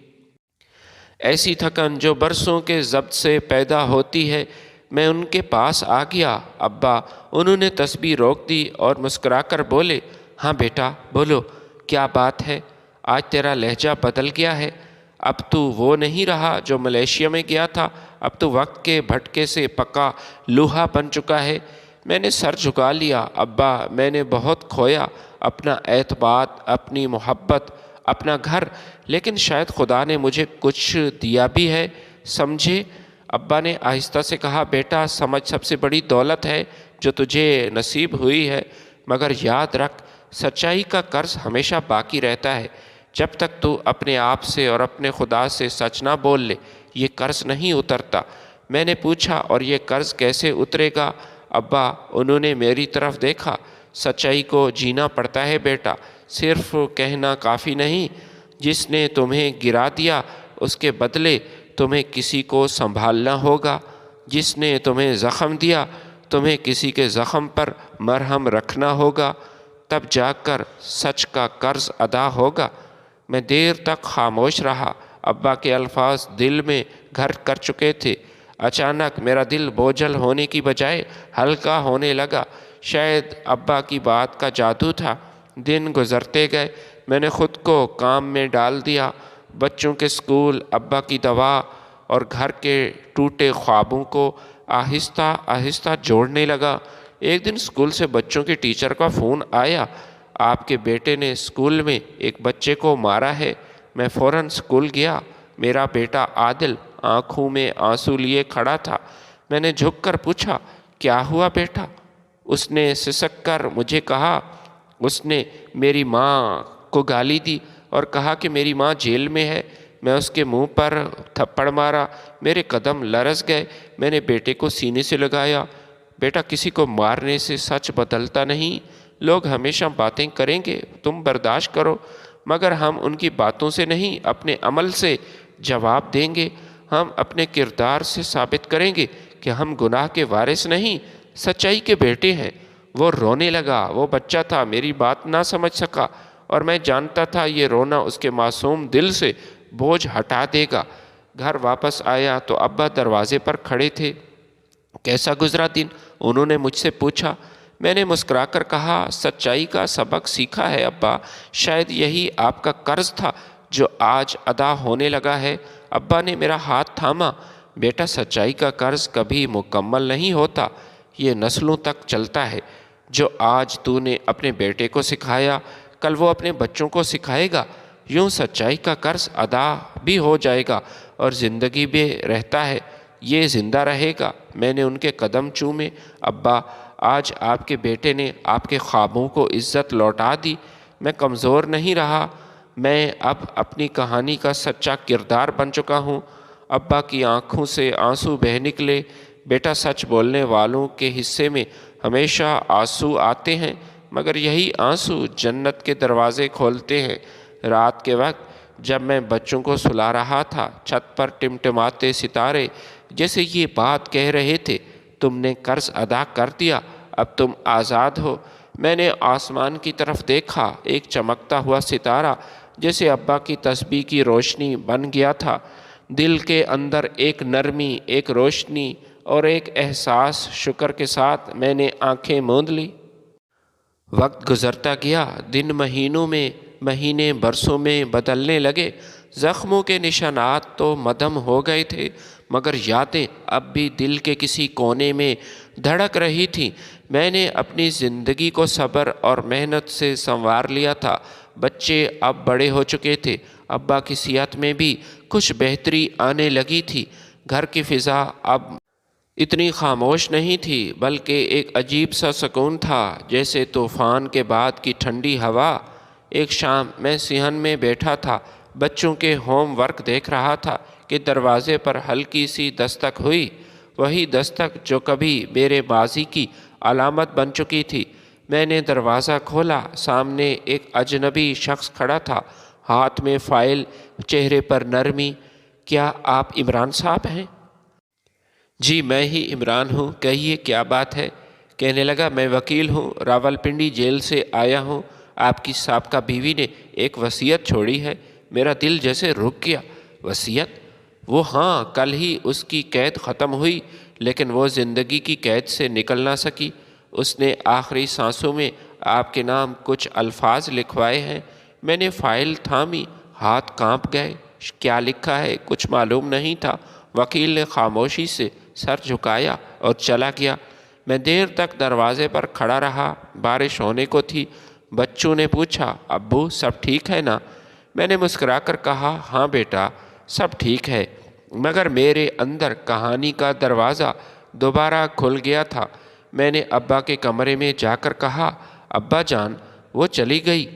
ایسی تھکن جو برسوں کے ضبط سے پیدا ہوتی ہے۔ میں ان کے پاس آ گیا۔ ابا، انہوں نے تسبیح روک دی اور مسکرا کر بولے، ہاں بیٹا، بولو، کیا بات ہے؟ آج تیرا لہجہ بدل گیا ہے۔ اب تو وہ نہیں رہا جو ملیشیا میں گیا تھا، اب تو وقت کے بھٹکے سے پکا لوہا بن چکا ہے۔ میں نے سر جھکا لیا۔ ابا، میں نے بہت کھویا، اپنا اعتماد، اپنی محبت، اپنا گھر، لیکن شاید خدا نے مجھے کچھ دیا بھی ہے، سمجھے؟ ابا نے آہستہ سے کہا، بیٹا، سمجھ سب سے بڑی دولت ہے جو تجھے نصیب ہوئی ہے، مگر یاد رکھ، سچائی کا قرض ہمیشہ باقی رہتا ہے۔ جب تک تو اپنے آپ سے اور اپنے خدا سے سچ نہ بول لے، یہ قرض نہیں اترتا۔ میں نے پوچھا، اور یہ قرض کیسے اترے گا؟ ابا، انہوں نے میری طرف دیکھا، سچائی کو جینا پڑتا ہے بیٹا، صرف کہنا کافی نہیں۔ جس نے تمہیں گرا دیا، اس کے بدلے تمہیں کسی کو سنبھالنا ہوگا۔ جس نے تمہیں زخم دیا، تمہیں کسی کے زخم پر مرہم رکھنا ہوگا، تب جا کر سچ کا قرض ادا ہوگا۔ میں دیر تک خاموش رہا۔ ابا کے الفاظ دل میں گھر کر چکے تھے۔ اچانک میرا دل بوجھل ہونے کی بجائے ہلکا ہونے لگا۔ شاید ابا کی بات کا جادو تھا۔ دن گزرتے گئے، میں نے خود کو کام میں ڈال دیا۔ بچوں کے اسکول، ابا کی دوا اور گھر کے ٹوٹے خوابوں کو آہستہ آہستہ جوڑنے لگا۔ ایک دن اسکول سے بچوں کے ٹیچر کا فون آیا، آپ کے بیٹے نے اسکول میں ایک بچے کو مارا ہے۔ میں فوراً اسکول گیا۔ میرا بیٹا عادل آنکھوں میں آنسو لیے کھڑا تھا۔ میں نے جھک کر پوچھا، کیا ہوا بیٹا؟ اس نے سسک کر مجھے کہا، اس نے میری ماں کو گالی دی اور کہا کہ میری ماں جیل میں ہے۔ میں اس کے منہ پر تھپڑ مارا، میرے قدم لرز گئے۔ میں نے بیٹے کو سینے سے لگایا۔ بیٹا، کسی کو مارنے سے سچ بدلتا نہیں۔ لوگ ہمیشہ باتیں کریں گے، تم برداشت کرو، مگر ہم ان کی باتوں سے نہیں، اپنے عمل سے جواب دیں گے۔ ہم اپنے کردار سے ثابت کریں گے کہ ہم گناہ کے وارث نہیں، سچائی کے بیٹے ہیں۔ وہ رونے لگا۔ وہ بچہ تھا، میری بات نہ سمجھ سکا، اور میں جانتا تھا یہ رونا اس کے معصوم دل سے بوجھ ہٹا دے گا۔ گھر واپس آیا تو ابا دروازے پر کھڑے تھے۔ کیسا گزرا دن؟ انہوں نے مجھ سے پوچھا۔ میں نے مسکرا کر کہا، سچائی کا سبق سیکھا ہے ابا، شاید یہی آپ کا قرض تھا جو آج ادا ہونے لگا ہے۔ ابا نے میرا ہاتھ تھاما۔ بیٹا، سچائی کا قرض کبھی مکمل نہیں ہوتا، یہ نسلوں تک چلتا ہے۔ جو آج تو نے اپنے بیٹے کو سکھایا، کل وہ اپنے بچوں کو سکھائے گا۔ یوں سچائی کا قرض ادا بھی ہو جائے گا اور زندگی بھی رہتا ہے، یہ زندہ رہے گا۔ میں نے ان کے قدم چومے۔ ابا، آج آپ کے بیٹے نے آپ کے خوابوں کو عزت لوٹا دی۔ میں کمزور نہیں رہا، میں اب اپنی کہانی کا سچا کردار بن چکا ہوں۔ ابا کی آنکھوں سے آنسو بہہ نکلے۔ بیٹا، سچ بولنے والوں کے حصے میں ہمیشہ آنسو آتے ہیں، مگر یہی آنسو جنت کے دروازے کھولتے ہیں۔ رات کے وقت جب میں بچوں کو سلا رہا تھا، چھت پر ٹمٹماتے ستارے جیسے یہ بات کہہ رہے تھے، تم نے قرض ادا کر دیا، اب تم آزاد ہو۔ میں نے آسمان کی طرف دیکھا، ایک چمکتا ہوا ستارہ جیسے ابا کی تسبیح کی روشنی بن گیا تھا۔ دل کے اندر ایک نرمی، ایک روشنی اور ایک احساس۔ شکر کے ساتھ میں نے آنکھیں موند لی۔ وقت گزرتا گیا، دن مہینوں میں، مہینے برسوں میں بدلنے لگے۔ زخموں کے نشانات تو مدھم ہو گئے تھے، مگر یادیں اب بھی دل کے کسی کونے میں دھڑک رہی تھیں۔ میں نے اپنی زندگی کو صبر اور محنت سے سنوار لیا تھا۔ بچے اب بڑے ہو چکے تھے، ابا کی صحت میں بھی کچھ بہتری آنے لگی تھی۔ گھر کی فضا اب اتنی خاموش نہیں تھی، بلکہ ایک عجیب سا سکون تھا، جیسے طوفان کے بعد کی ٹھنڈی ہوا۔ ایک شام میں صحن میں بیٹھا تھا، بچوں کے ہوم ورک دیکھ رہا تھا کہ دروازے پر ہلکی سی دستک ہوئی، وہی دستک جو کبھی میرے ماضی کی علامت بن چکی تھی۔ میں نے دروازہ کھولا، سامنے ایک اجنبی شخص کھڑا تھا، ہاتھ میں فائل، چہرے پر نرمی۔ کیا آپ عمران صاحب ہیں؟ جی میں ہی عمران ہوں، کہیے کیا بات ہے؟ کہنے لگا، میں وکیل ہوں، راولپنڈی جیل سے آیا ہوں۔ آپ کی سابقہ بیوی نے ایک وصیت چھوڑی ہے۔ میرا دل جیسے رک گیا۔ وصیت؟ وہ ہاں، کل ہی اس کی قید ختم ہوئی، لیکن وہ زندگی کی قید سے نکل نہ سکی۔ اس نے آخری سانسوں میں آپ کے نام کچھ الفاظ لکھوائے ہیں۔ میں نے فائل تھامی، ہاتھ کانپ گئے۔ کیا لکھا ہے کچھ معلوم نہیں تھا۔ وکیل نے خاموشی سے سر جھکایا اور چلا گیا۔ میں دیر تک دروازے پر کھڑا رہا، بارش ہونے کو تھی۔ بچوں نے پوچھا، ابو سب ٹھیک ہے نا؟ میں نے مسکرا کر کہا، ہاں بیٹا، سب ٹھیک ہے۔ مگر میرے اندر کہانی کا دروازہ دوبارہ کھل گیا تھا۔ میں نے ابا کے کمرے میں جا کر کہا، ابا جان، وہ چلی گئی۔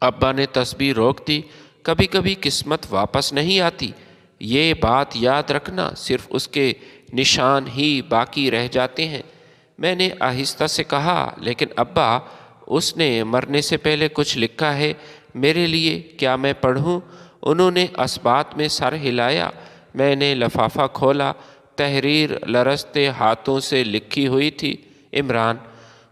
ابا نے تسبیح روک دی۔ کبھی کبھی قسمت واپس نہیں آتی، یہ بات یاد رکھنا، صرف اس کے نشان ہی باقی رہ جاتے ہیں۔ میں نے آہستہ سے کہا، لیکن ابا، اس نے مرنے سے پہلے کچھ لکھا ہے میرے لیے، کیا میں پڑھوں؟ انہوں نے اسبات میں سر ہلایا۔ میں نے لفافہ کھولا، تحریر لرزتے ہاتھوں سے لکھی ہوئی تھی، عمران،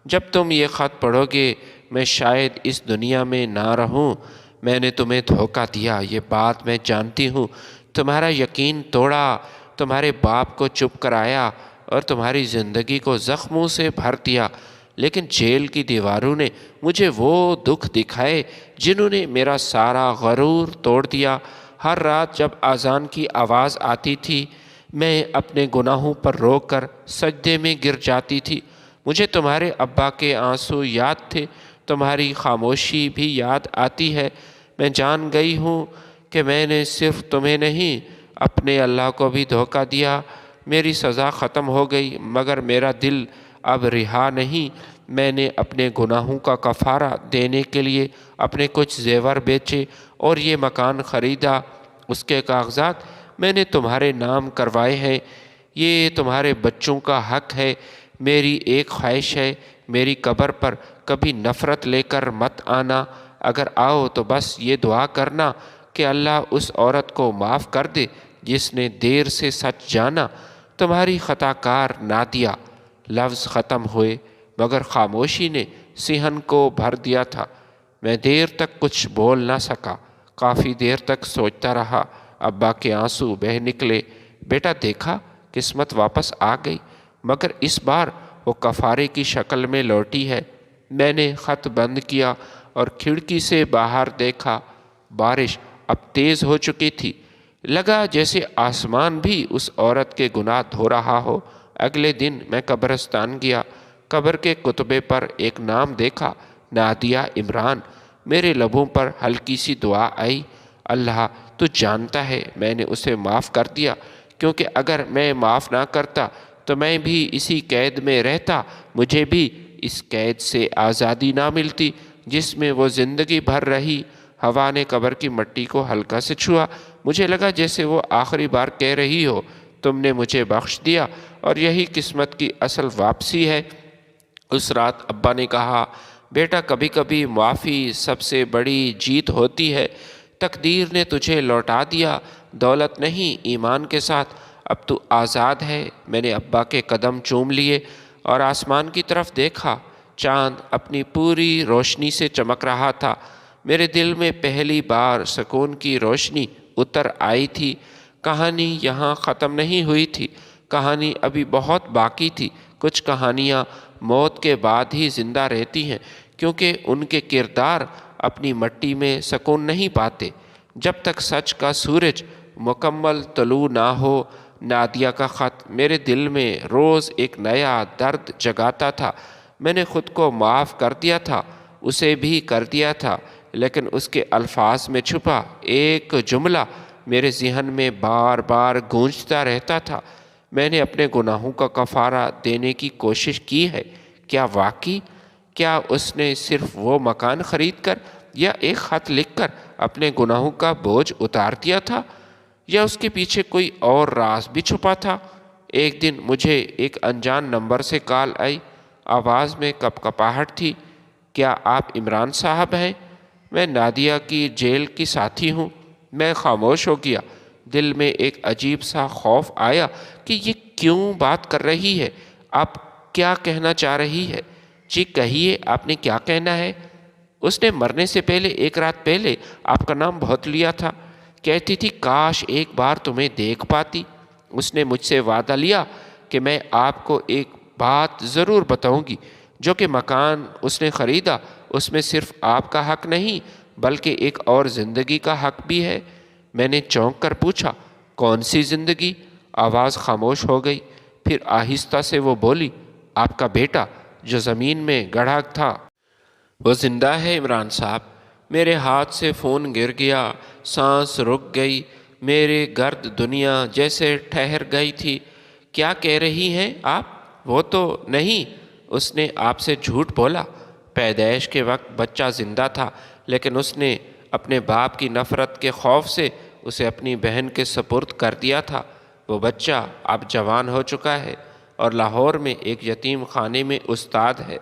جب تم یہ خط پڑھو گے میں شاید اس دنیا میں نہ رہوں۔ میں نے تمہیں دھوکہ دیا، یہ بات میں جانتی ہوں۔ تمہارا یقین توڑا، تمہارے باپ کو چپ کرایا اور تمہاری زندگی کو زخموں سے بھر دیا، لیکن جیل کی دیواروں نے مجھے وہ دکھ دکھائے جنہوں نے میرا سارا غرور توڑ دیا۔ ہر رات جب اذان کی آواز آتی تھی، میں اپنے گناہوں پر رو کر سجدے میں گر جاتی تھی۔ مجھے تمہارے ابا کے آنسو یاد تھے، تمہاری خاموشی بھی یاد آتی ہے۔ میں جان گئی ہوں کہ میں نے صرف تمہیں نہیں، اپنے اللہ کو بھی دھوکہ دیا۔ میری سزا ختم ہو گئی، مگر میرا دل اب رہا نہیں۔ میں نے اپنے گناہوں کا کفارہ دینے کے لیے اپنے کچھ زیور بیچے اور یہ مکان خریدا۔ اس کے کاغذات میں نے تمہارے نام کروائے ہیں۔ یہ تمہارے بچوں کا حق ہے۔ میری ایک خواہش ہے، میری قبر پر کبھی نفرت لے کر مت آنا۔ اگر آؤ تو بس یہ دعا کرنا کہ اللہ اس عورت کو معاف کر دے جس نے دیر سے سچ جانا۔ تمہاری خطا کار نادیہ۔ لفظ ختم ہوئے، مگر خاموشی نے صحن کو بھر دیا تھا۔ میں دیر تک کچھ بول نہ سکا، کافی دیر تک سوچتا رہا۔ ابا کے آنسو بہہ نکلے۔ بیٹا دیکھا، قسمت واپس آ گئی، مگر اس بار وہ کفارے کی شکل میں لوٹی ہے۔ میں نے خط بند کیا اور کھڑکی سے باہر دیکھا۔ بارش اب تیز ہو چکی تھی۔ لگا جیسے آسمان بھی اس عورت کے گناہ دھو رہا ہو۔ اگلے دن میں قبرستان گیا۔ قبر کے کتبے پر ایک نام دیکھا، نادیہ عمران۔ میرے لبوں پر ہلکی سی دعا آئی، اللہ تو جانتا ہے میں نے اسے معاف کر دیا، کیونکہ اگر میں معاف نہ کرتا تو میں بھی اسی قید میں رہتا، مجھے بھی اس قید سے آزادی نہ ملتی جس میں وہ زندگی بھر رہی۔ ہوا نے قبر کی مٹی کو ہلکا سے چھوا۔ مجھے لگا جیسے وہ آخری بار کہہ رہی ہو، تم نے مجھے بخش دیا اور یہی قسمت کی اصل واپسی ہے۔ اس رات ابا نے کہا، بیٹا کبھی کبھی معافی سب سے بڑی جیت ہوتی ہے۔ تقدیر نے تجھے لوٹا دیا، دولت نہیں، ایمان کے ساتھ۔ اب تو آزاد ہے۔ میں نے ابا کے قدم چوم لیے اور آسمان کی طرف دیکھا۔ چاند اپنی پوری روشنی سے چمک رہا تھا۔ میرے دل میں پہلی بار سکون کی روشنی اتر آئی تھی۔ کہانی یہاں ختم نہیں ہوئی تھی، کہانی ابھی بہت باقی تھی۔ کچھ کہانیاں موت کے بعد ہی زندہ رہتی ہیں، کیونکہ ان کے کردار اپنی مٹی میں سکون نہیں پاتے جب تک سچ کا سورج مکمل طلوع نہ ہو۔ نادیہ کا خط میرے دل میں روز ایک نیا درد جگاتا تھا۔ میں نے خود کو معاف کر دیا تھا، اسے بھی کر دیا تھا، لیکن اس کے الفاظ میں چھپا ایک جملہ میرے ذہن میں بار بار گونجتا رہتا تھا، میں نے اپنے گناہوں کا کفارہ دینے کی کوشش کی ہے۔ کیا واقعی؟ کیا اس نے صرف وہ مکان خرید کر یا ایک خط لکھ کر اپنے گناہوں کا بوجھ اتار دیا تھا، یا اس کے پیچھے کوئی اور راز بھی چھپا تھا؟ ایک دن مجھے ایک انجان نمبر سے کال آئی۔ آواز میں کپکپاہٹ تھی۔ کیا آپ عمران صاحب ہیں؟ میں نادیہ کی جیل کی ساتھی ہوں۔ میں خاموش ہو گیا۔ دل میں ایک عجیب سا خوف آیا کہ یہ کیوں بات کر رہی ہے، آپ کیا کہنا چاہ رہی ہے؟ جی کہیے، آپ نے کیا کہنا ہے؟ اس نے مرنے سے پہلے ایک رات پہلے آپ کا نام بہت لیا تھا، کہتی تھی کاش ایک بار تمہیں دیکھ پاتی۔ اس نے مجھ سے وعدہ لیا کہ میں آپ کو ایک بات ضرور بتاؤں گی۔ جو کہ مکان اس نے خریدا، اس میں صرف آپ کا حق نہیں بلکہ ایک اور زندگی کا حق بھی ہے۔ میں نے چونک کر پوچھا، کون سی زندگی؟ آواز خاموش ہو گئی۔ پھر آہستہ سے وہ بولی، آپ کا بیٹا جو زمین میں گڑھا تھا وہ زندہ ہے عمران صاحب۔ میرے ہاتھ سے فون گر گیا، سانس رک گئی، میرے گرد دنیا جیسے ٹھہر گئی تھی۔ کیا کہہ رہی ہیں آپ؟ وہ تو نہیں، اس نے آپ سے جھوٹ بولا۔ پیدائش کے وقت بچہ زندہ تھا، لیکن اس نے اپنے باپ کی نفرت کے خوف سے اسے اپنی بہن کے سپرد کر دیا تھا۔ وہ بچہ اب جوان ہو چکا ہے اور لاہور میں ایک یتیم خانے میں استاد ہے۔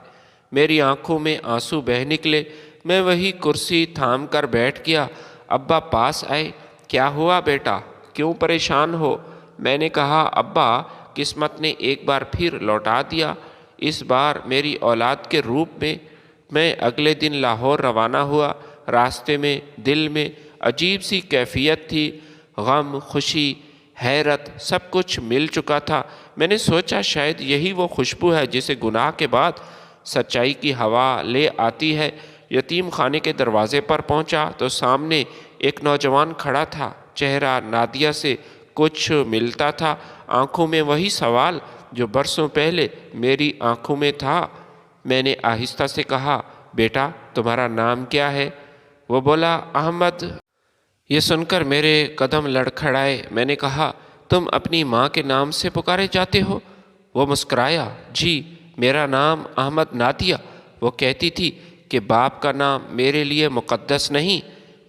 میری آنکھوں میں آنسو بہہ نکلے۔ میں وہی کرسی تھام کر بیٹھ گیا۔ ابا پاس آئے۔ کیا ہوا بیٹا، کیوں پریشان ہو؟ میں نے کہا، ابا قسمت نے ایک بار پھر لوٹا دیا، اس بار میری اولاد کے روپ میں۔ میں اگلے دن لاہور روانہ ہوا۔ راستے میں دل میں عجیب سی کیفیت تھی، غم، خوشی، حیرت، سب کچھ مل چکا تھا۔ میں نے سوچا شاید یہی وہ خوشبو ہے جسے گناہ کے بعد سچائی کی ہوا لے آتی ہے۔ یتیم خانے کے دروازے پر پہنچا تو سامنے ایک نوجوان کھڑا تھا۔ چہرہ نادیہ سے کچھ ملتا تھا، آنکھوں میں وہی سوال جو برسوں پہلے میری آنکھوں میں تھا۔ میں نے آہستہ سے کہا، بیٹا تمہارا نام کیا ہے؟ وہ بولا، احمد۔ یہ سن کر میرے قدم لڑکھڑائے۔ میں نے کہا، تم اپنی ماں کے نام سے پکارے جاتے ہو؟ وہ مسکرایا، جی میرا نام احمد نادیہ۔ وہ کہتی تھی کہ باپ کا نام میرے لیے مقدس نہیں،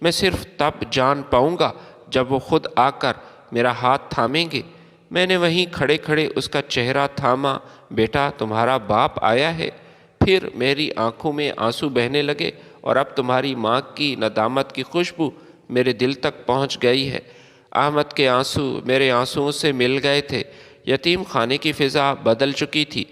میں صرف تب جان پاؤں گا جب وہ خود آ کر میرا ہاتھ تھامیں گے۔ میں نے وہیں کھڑے کھڑے اس کا چہرہ تھاما، بیٹا تمہارا باپ آیا ہے۔ پھر میری آنکھوں میں آنسو بہنے لگے، اور اب تمہاری ماں کی ندامت کی خوشبو میرے دل تک پہنچ گئی ہے۔ احمد کے آنسو میرے آنسوؤں سے مل گئے تھے۔ یتیم خانے کی فضا بدل چکی تھی۔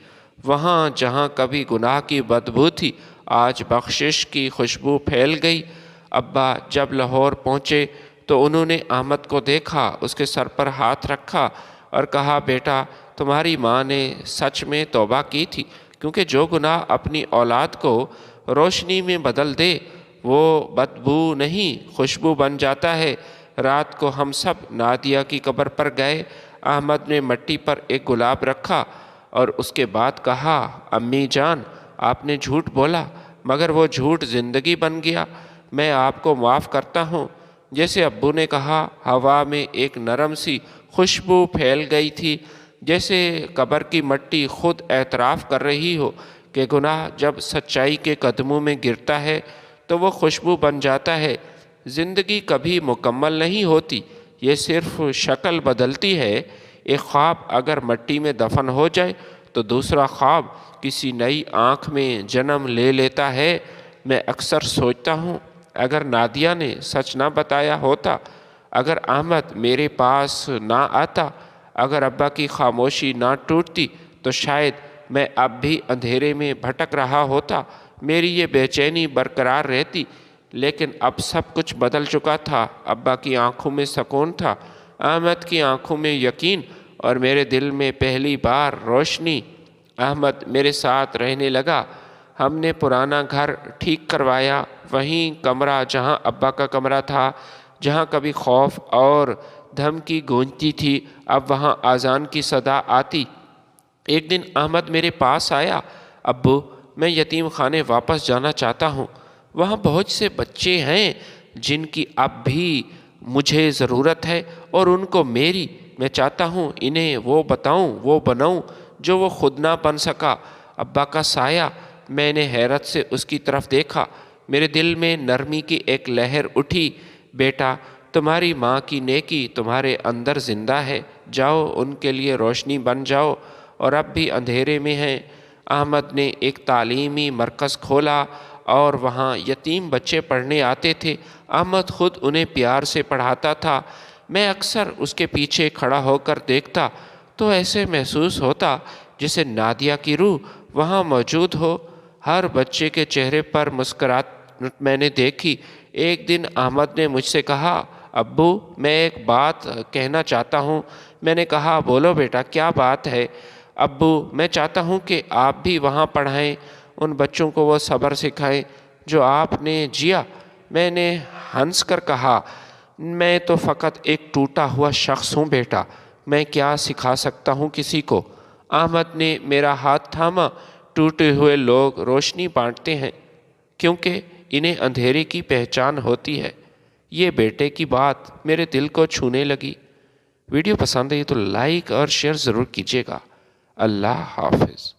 وہاں جہاں کبھی گناہ کی بدبو تھی، آج بخشش کی خوشبو پھیل گئی۔ ابا جب لاہور پہنچے تو انہوں نے احمد کو دیکھا، اس کے سر پر ہاتھ رکھا اور کہا بیٹا تمہاری ماں نے سچ میں توبہ کی تھی، کیونکہ جو گناہ اپنی اولاد کو روشنی میں بدل دے وہ بدبو نہیں خوشبو بن جاتا ہے۔ رات کو ہم سب نادیہ کی قبر پر گئے۔ احمد نے مٹی پر ایک گلاب رکھا اور اس کے بعد کہا امی جان آپ نے جھوٹ بولا، مگر وہ جھوٹ زندگی بن گیا، میں آپ کو معاف کرتا ہوں۔ جیسے ابو نے کہا ہوا میں ایک نرم سی خوشبو پھیل گئی تھی، جیسے قبر کی مٹی خود اعتراف کر رہی ہو کہ گناہ جب سچائی کے قدموں میں گرتا ہے تو وہ خوشبو بن جاتا ہے۔ زندگی کبھی مکمل نہیں ہوتی، یہ صرف شکل بدلتی ہے۔ ایک خواب اگر مٹی میں دفن ہو جائے تو دوسرا خواب کسی نئی آنکھ میں جنم لے لیتا ہے۔ میں اکثر سوچتا ہوں اگر نادیہ نے سچ نہ بتایا ہوتا، اگر احمد میرے پاس نہ آتا، اگر ابا کی خاموشی نہ ٹوٹتی تو شاید میں اب بھی اندھیرے میں بھٹک رہا ہوتا، میری یہ بے چینی برقرار رہتی۔ لیکن اب سب کچھ بدل چکا تھا۔ ابا کی آنکھوں میں سکون تھا، احمد کی آنکھوں میں یقین، اور میرے دل میں پہلی بار روشنی۔ احمد میرے ساتھ رہنے لگا۔ ہم نے پرانا گھر ٹھیک کروایا، وہیں کمرہ جہاں ابا کا کمرہ تھا، جہاں کبھی خوف اور دھمکی گونجتی تھی اب وہاں اذان کی صدا آتی۔ ایک دن احمد میرے پاس آیا، ابو میں یتیم خانے واپس جانا چاہتا ہوں، وہاں بہت سے بچے ہیں جن کی اب بھی مجھے ضرورت ہے اور ان کو میری۔ میں چاہتا ہوں انہیں وہ بتاؤں، وہ بناؤں جو وہ خود نہ بن سکا۔ ابا کا سایہ۔ میں نے حیرت سے اس کی طرف دیکھا، میرے دل میں نرمی کی ایک لہر اٹھی۔ بیٹا تمہاری ماں کی نیکی تمہارے اندر زندہ ہے، جاؤ ان کے لیے روشنی بن جاؤ، اور اب بھی اندھیرے میں ہیں۔ احمد نے ایک تعلیمی مرکز کھولا اور وہاں یتیم بچے پڑھنے آتے تھے۔ احمد خود انہیں پیار سے پڑھاتا تھا۔ میں اکثر اس کے پیچھے کھڑا ہو کر دیکھتا تو ایسے محسوس ہوتا جیسے نادیہ کی روح وہاں موجود ہو۔ ہر بچے کے چہرے پر مسکراہٹ میں نے دیکھی۔ ایک دن احمد نے مجھ سے کہا ابو میں ایک بات کہنا چاہتا ہوں۔ میں نے کہا بولو بیٹا کیا بات ہے؟ ابو میں چاہتا ہوں کہ آپ بھی وہاں پڑھائیں، ان بچوں کو وہ صبر سکھائیں جو آپ نے جیا۔ میں نے ہنس کر کہا میں تو فقط ایک ٹوٹا ہوا شخص ہوں بیٹا، میں کیا سکھا سکتا ہوں کسی کو؟ احمد نے میرا ہاتھ تھاما۔ ٹوٹے ہوئے لوگ روشنی بانٹتے ہیں کیونکہ انہیں اندھیرے کی پہچان ہوتی ہے۔ یہ بیٹے کی بات میرے دل کو چھونے لگی۔ ویڈیو پسند آئی تو لائک اور شیئر ضرور کیجیے گا۔ اللہ حافظ۔